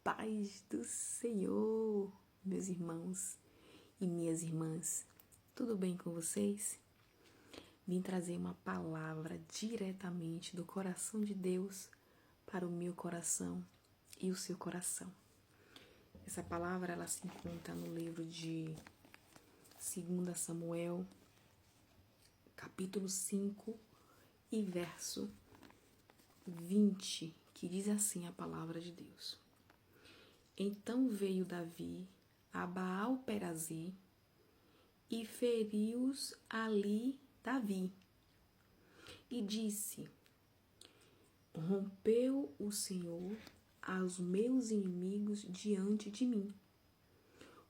paz do Senhor, meus irmãos e minhas irmãs. Tudo bem com vocês? Vim trazer uma palavra diretamente do coração de Deus para o meu coração e o seu coração. Essa palavra ela se encontra no livro de 2 Samuel, capítulo 5 e verso 20, que diz assim a palavra de Deus. Então veio Davi a Baal-Perazim e feriu-os ali Davi. E disse: rompeu o Senhor aos meus inimigos diante de mim,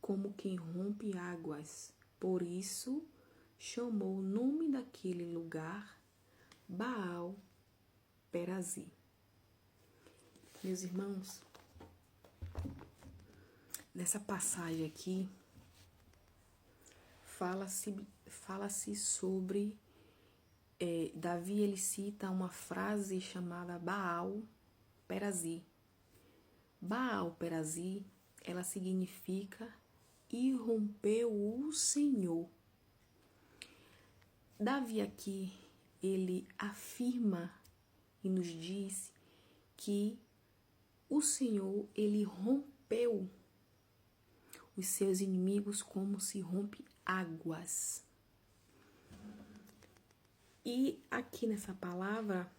como quem rompe águas. Por isso chamou o nome daquele lugar Baal-Perazim. Meus irmãos, nessa passagem aqui, fala-se sobre Davi. Ele cita uma frase chamada Baal-Perazim. Baal-Perazim, ela significa e rompeu o Senhor. Davi aqui, ele afirma e nos diz que o Senhor, ele rompeu os seus inimigos como se rompe águas. E aqui nessa palavra,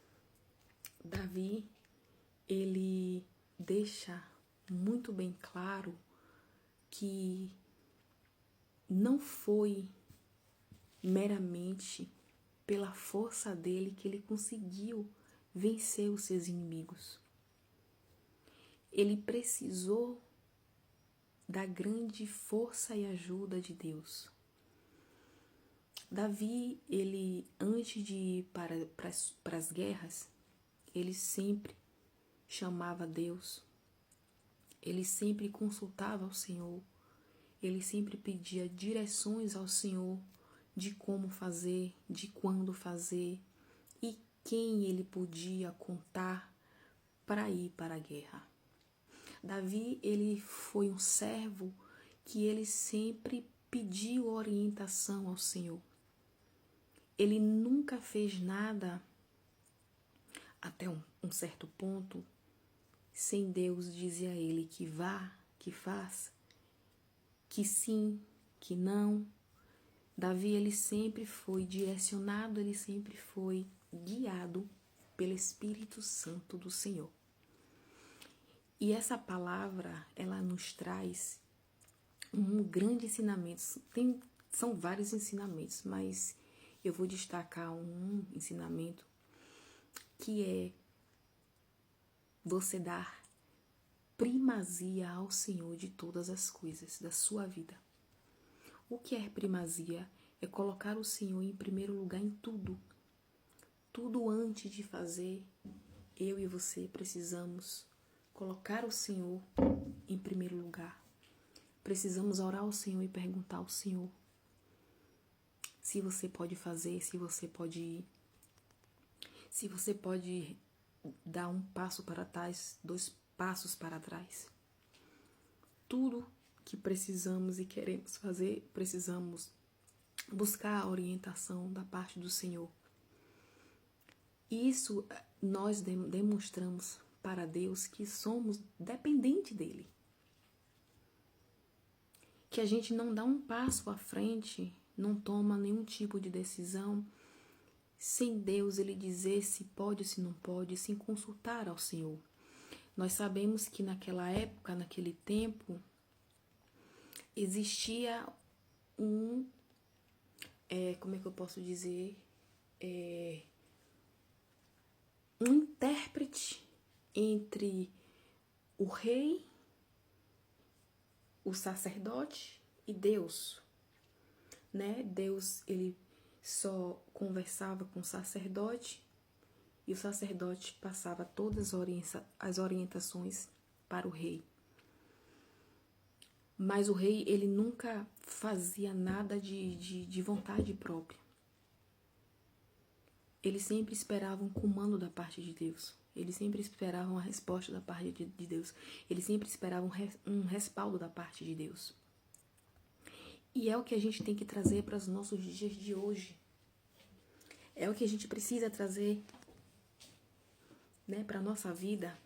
Davi, ele deixa muito bem claro que não foi meramente pela força dele que ele conseguiu vencer os seus inimigos. Ele precisou da grande força e ajuda de Deus. Davi, ele antes de ir para as guerras, ele sempre chamava Deus, ele sempre consultava ao Senhor, ele sempre pedia direções ao Senhor de como fazer, de quando fazer e quem ele podia contar para ir para a guerra. Davi, ele foi um servo que ele sempre pediu orientação ao Senhor. Ele nunca fez nada até um certo ponto sem Deus dizer a ele que vá, que faça, que sim, que não. Davi, ele sempre foi direcionado, ele sempre foi guiado pelo Espírito Santo do Senhor. E essa palavra, ela nos traz um grande ensinamento. São vários ensinamentos, mas eu vou destacar um ensinamento que é você dar primazia ao Senhor de todas as coisas da sua vida. O que é primazia? É colocar o Senhor em primeiro lugar em tudo. Tudo antes de fazer, eu e você precisamos colocar o Senhor em primeiro lugar. Precisamos orar ao Senhor e perguntar ao Senhor se você pode fazer, se você pode ir, se você pode dar um passo para trás, 2 passos para trás. Tudo que precisamos e queremos fazer, precisamos buscar a orientação da parte do Senhor. E isso nós demonstramos para Deus que somos dependentes dele. Que a gente não dá um passo à frente, não toma nenhum tipo de decisão sem Deus ele dizer se pode ou se não pode, sem consultar ao Senhor. Nós sabemos que naquela época, naquele tempo, existia como é que eu posso dizer? Um intérprete entre o rei, o sacerdote e Deus, né? Deus, ele só conversava com o sacerdote e o sacerdote passava todas as orientações para o rei. Mas o rei, ele nunca fazia nada de vontade própria. Ele sempre esperava um comando da parte de Deus. Eles sempre esperavam a resposta da parte de Deus. Eles sempre esperavam um respaldo da parte de Deus. E é o que a gente tem que trazer para os nossos dias de hoje. É o que a gente precisa trazer, né, para a nossa vida.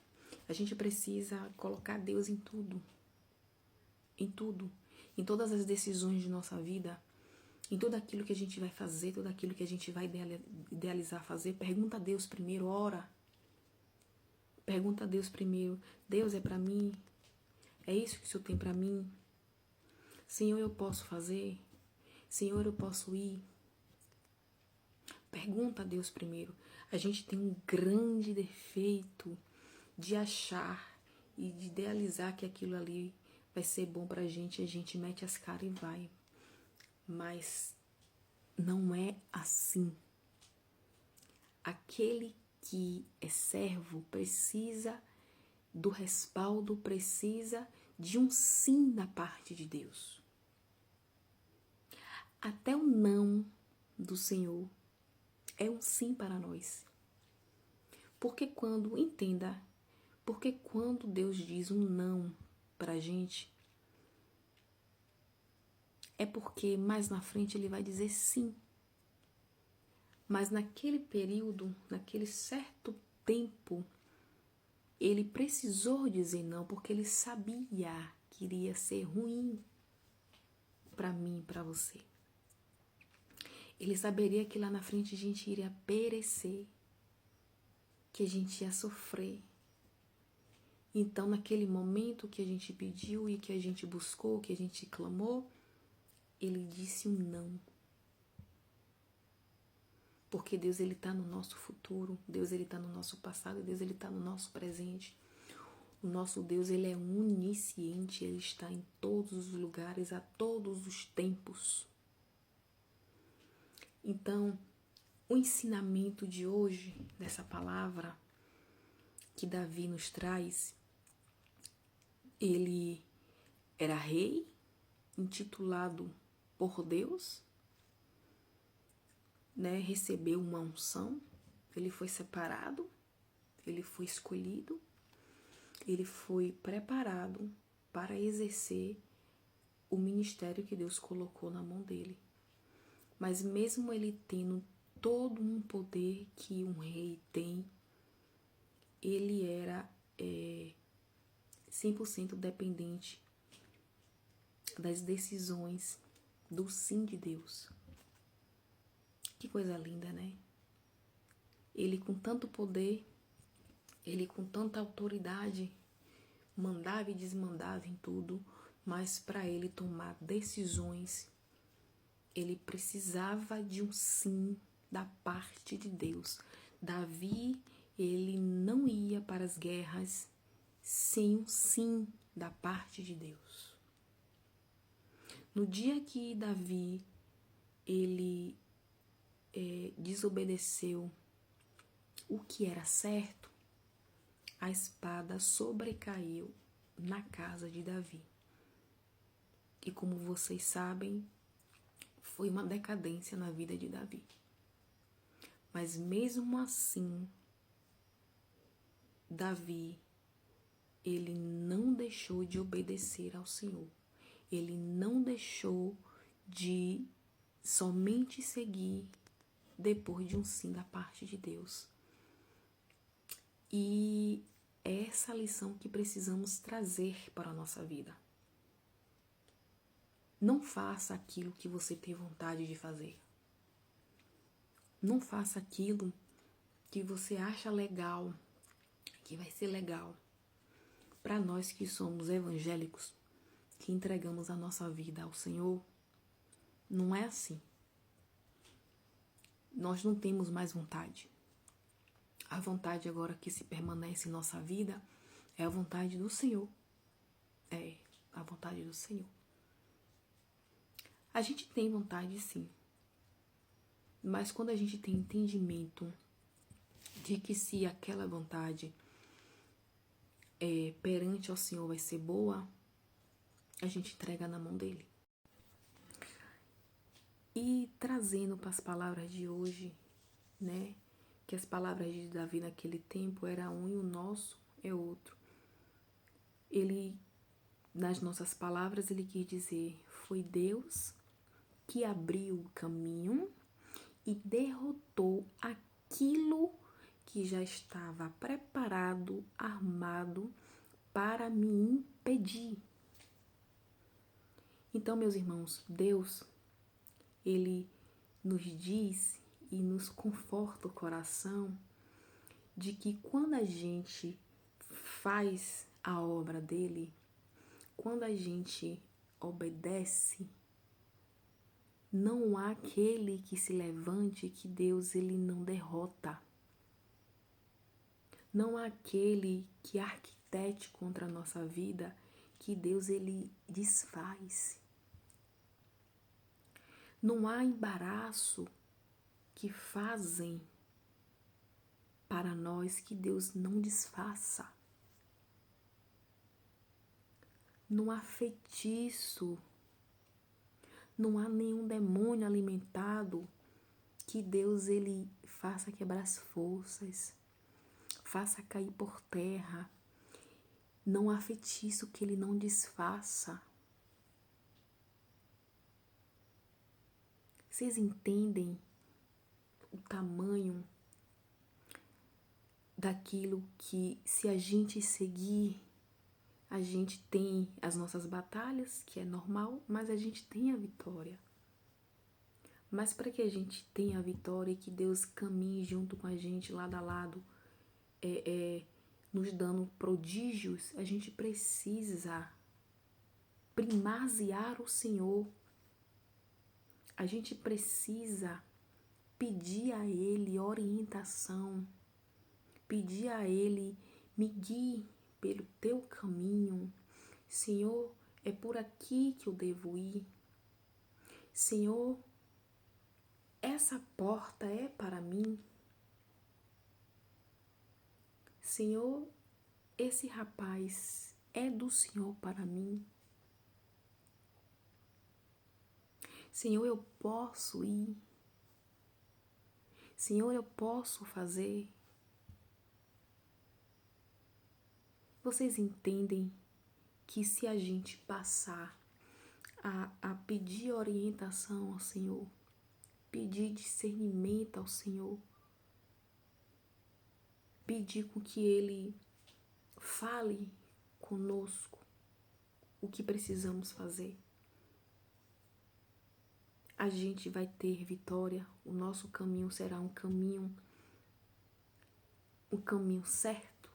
A gente precisa colocar Deus em tudo. Em tudo. Em todas as decisões de nossa vida. Em tudo aquilo que a gente vai fazer, tudo aquilo que a gente vai idealizar fazer. Pergunta a Deus primeiro, ora. Pergunta a Deus primeiro. Deus, é para mim? É isso que o Senhor tem para mim? Senhor, eu posso fazer? Senhor, eu posso ir? Pergunta a Deus primeiro. A gente tem um grande defeito de achar e de idealizar que aquilo ali vai ser bom pra gente. A gente mete as caras e vai. Mas não é assim. Aquele que é servo precisa do respaldo, precisa de um sim da parte de Deus. Até o não do Senhor é um sim para nós. Porque quando Deus diz um não pra gente, é porque mais na frente ele vai dizer sim. Mas naquele período, naquele certo tempo, ele precisou dizer não, porque ele sabia que iria ser ruim para mim e para você. Ele saberia que lá na frente a gente iria perecer, que a gente ia sofrer. Então, naquele momento que a gente pediu e que a gente buscou, que a gente clamou, ele disse um não. Porque Deus, ele está no nosso futuro, Deus, ele está no nosso passado, Deus, ele está no nosso presente. O nosso Deus, ele é onisciente, ele está em todos os lugares, a todos os tempos. Então, o ensinamento de hoje, dessa palavra que Davi nos traz, ele era rei, intitulado por Deus, né? Recebeu uma unção, ele foi separado, ele foi escolhido, ele foi preparado para exercer o ministério que Deus colocou na mão dele. Mas mesmo ele tendo todo um poder que um rei tem, ele era 100% dependente das decisões do sim de Deus. Que coisa linda, né? Ele com tanto poder, ele com tanta autoridade, mandava e desmandava em tudo, mas para ele tomar decisões, ele precisava de um sim da parte de Deus. Davi, ele não ia para as guerras sem um sim da parte de Deus. No dia que Davi, ele desobedeceu o que era certo, a espada sobrecaiu na casa de Davi. E como vocês sabem, foi uma decadência na vida de Davi. Mas mesmo assim, Davi, ele não deixou de obedecer ao Senhor. Ele não deixou de somente seguir depois de um sim da parte de Deus. E é essa lição que precisamos trazer para a nossa vida. Não faça aquilo que você tem vontade de fazer. Não faça aquilo que você acha legal, que vai ser legal. Para nós que somos evangélicos, que entregamos a nossa vida ao Senhor, não é assim. Nós não temos mais vontade. A vontade agora que se permanece em nossa vida é a vontade do Senhor. É a vontade do Senhor. A gente tem vontade, sim. Mas quando a gente tem entendimento de que se aquela vontade perante ao Senhor vai ser boa, a gente entrega na mão dele. E trazendo para as palavras de hoje, né? que as palavras de Davi naquele tempo era um e o nosso é outro. Ele, nas nossas palavras, ele quis dizer, foi Deus que abriu o caminho e derrotou aquilo que já estava preparado, armado para me impedir. Então, meus irmãos, Deus, ele nos diz e nos conforta o coração de que quando a gente faz a obra dele, quando a gente obedece, não há aquele que se levante que Deus ele não derrota. Não há aquele que arquitete contra a nossa vida que Deus ele desfaz. Não há embaraço que fazem para nós que Deus não desfaça. Não há feitiço, não há nenhum demônio alimentado que Deus ele faça quebrar as forças, faça cair por terra. Não há feitiço que ele não desfaça. Vocês entendem o tamanho daquilo que, se a gente seguir, a gente tem as nossas batalhas, que é normal, mas a gente tem a vitória. Mas para que a gente tenha a vitória e que Deus caminhe junto com a gente, lado a lado, nos dando prodígios, a gente precisa primaziar o Senhor. A gente precisa pedir a Ele orientação, pedir a Ele, me guie pelo teu caminho. Senhor, é por aqui que eu devo ir. Senhor, essa porta é para mim. Senhor, esse rapaz é do Senhor para mim. Senhor, eu posso ir. Senhor, eu posso fazer. Vocês entendem que se a gente passar a pedir orientação ao Senhor, pedir discernimento ao Senhor, pedir com que Ele fale conosco o que precisamos fazer, a gente vai ter vitória. O nosso caminho será um caminho certo.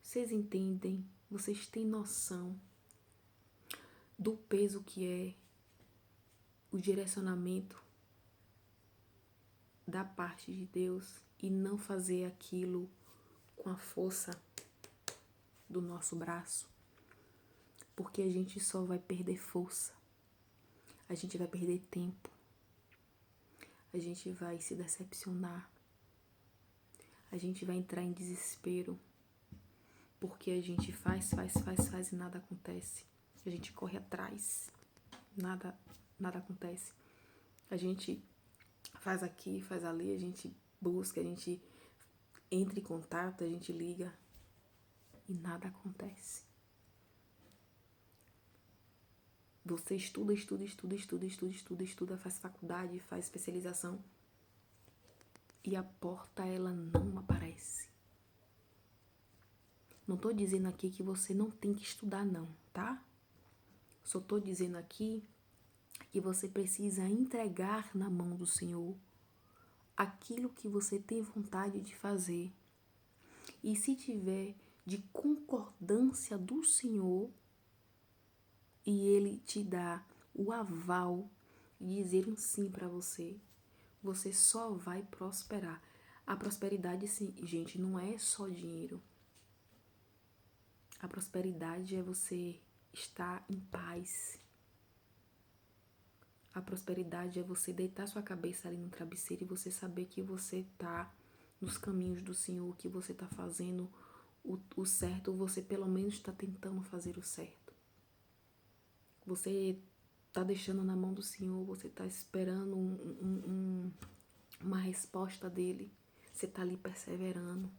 Vocês entendem? Vocês têm noção do peso que é o direcionamento da parte de Deus e não fazer aquilo com a força do nosso braço? Porque a gente só vai perder força, a gente vai perder tempo, a gente vai se decepcionar, a gente vai entrar em desespero, porque a gente faz e nada acontece. A gente corre atrás, nada acontece. A gente faz aqui, faz ali, a gente busca, a gente entra em contato, a gente liga e nada acontece. Você estuda, faz faculdade, faz especialização e a porta ela não aparece. Não tô dizendo aqui que você não tem que estudar não, tá? Só tô dizendo aqui que você precisa entregar na mão do Senhor aquilo que você tem vontade de fazer. E se tiver de concordância do Senhor e Ele te dá o aval e dizer um sim para você, você só vai prosperar. A prosperidade, sim, gente, não é só dinheiro. A prosperidade é você estar em paz. A prosperidade é você deitar sua cabeça ali no travesseiro e você saber que você está nos caminhos do Senhor, que você está fazendo o certo, ou você pelo menos está tentando fazer o certo. Você está deixando na mão do Senhor, você está esperando uma resposta dele. Você está ali perseverando.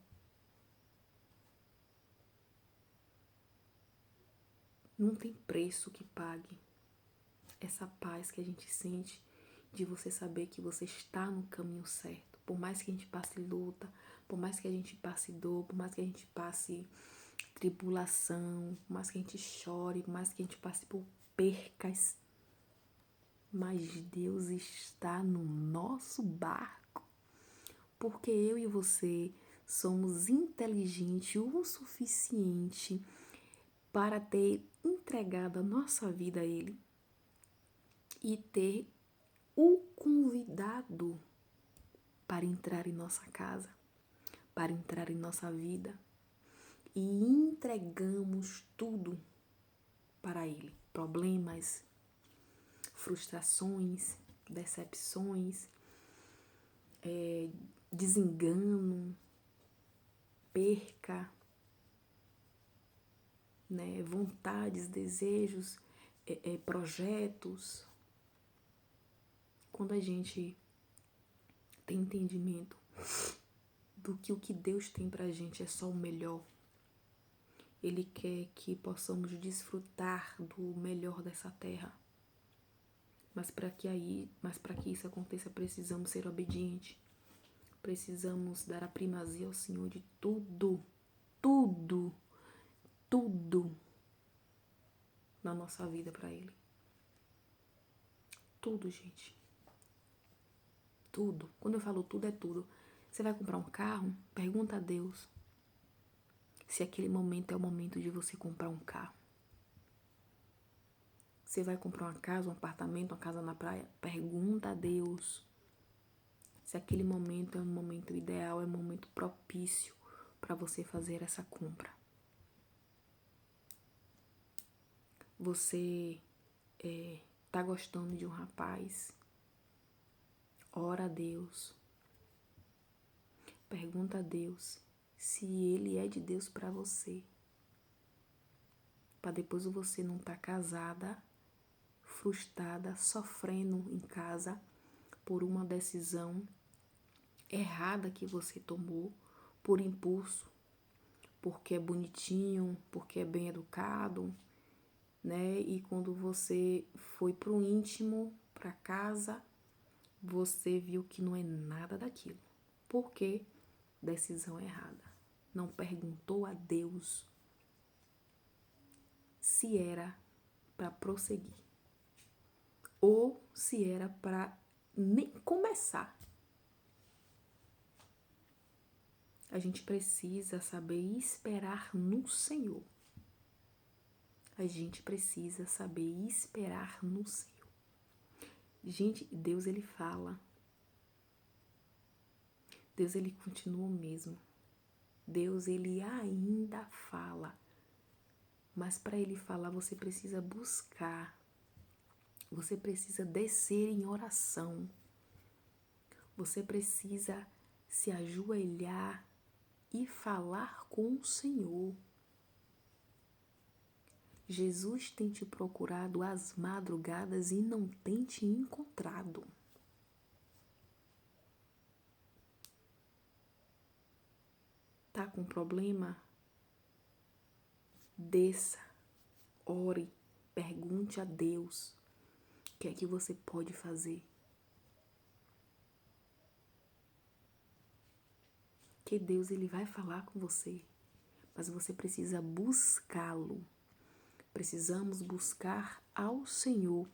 Não tem preço que pague essa paz que a gente sente de você saber que você está no caminho certo. Por mais que a gente passe luta, por mais que a gente passe dor, por mais que a gente passe tribulação, por mais que a gente chore, por mais que a gente passe por percas, mas Deus está no nosso barco, porque eu e você somos inteligentes o suficiente para ter entregado a nossa vida a Ele e ter o convidado para entrar em nossa casa, para entrar em nossa vida, e entregamos tudo para Ele. Problemas, frustrações, decepções, desengano, perca, né, vontades, desejos, projetos. Quando a gente tem entendimento do que o que Deus tem pra gente é só o melhor, Ele quer que possamos desfrutar do melhor dessa terra. Mas para que isso aconteça, precisamos ser obedientes. Precisamos dar a primazia ao Senhor de tudo, tudo, tudo na nossa vida para Ele. Tudo, gente. Tudo. Quando eu falo tudo, é tudo. Você vai comprar um carro? Pergunta a Deus se aquele momento é o momento de você comprar um carro. Você vai comprar uma casa, um apartamento, uma casa na praia? Pergunta a Deus se aquele momento é um momento ideal, é um momento propício para você fazer essa compra. Você tá gostando de um rapaz? Ora a Deus. Pergunta a Deus se ele é de Deus para você. Para depois você não estar casada, frustrada, sofrendo em casa por uma decisão errada que você tomou, por impulso, porque é bonitinho, porque é bem educado, né? E quando você foi pro íntimo, pra casa, você viu que não é nada daquilo. Por quê? Decisão errada. Não perguntou a Deus se era para prosseguir ou se era para nem começar. A gente precisa saber esperar no Senhor. A gente precisa saber esperar no Senhor. Gente, Deus, Ele fala. Deus, Ele continua o mesmo. Deus, Ele ainda fala. Mas para Ele falar, você precisa buscar. Você precisa descer em oração. Você precisa se ajoelhar e falar com o Senhor. Jesus tem te procurado às madrugadas e não tem te encontrado. Tá com problema? Desça, ore, pergunte a Deus o que é que você pode fazer. Que Deus, Ele vai falar com você, mas você precisa buscá-lo. Precisamos buscar ao Senhor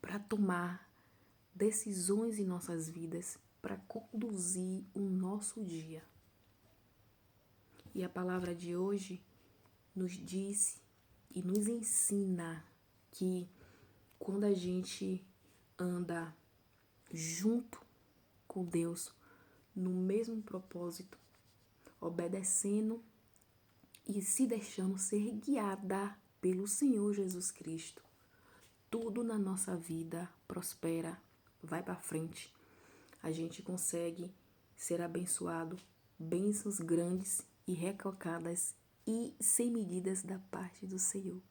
para tomar decisões em nossas vidas, para conduzir o nosso dia. E a palavra de hoje nos diz e nos ensina que quando a gente anda junto com Deus, no mesmo propósito, obedecendo e se deixando ser guiada pelo Senhor Jesus Cristo, tudo na nossa vida prospera, vai para frente. A gente consegue ser abençoado, bênçãos grandes e recalcadas e sem medidas da parte do Senhor.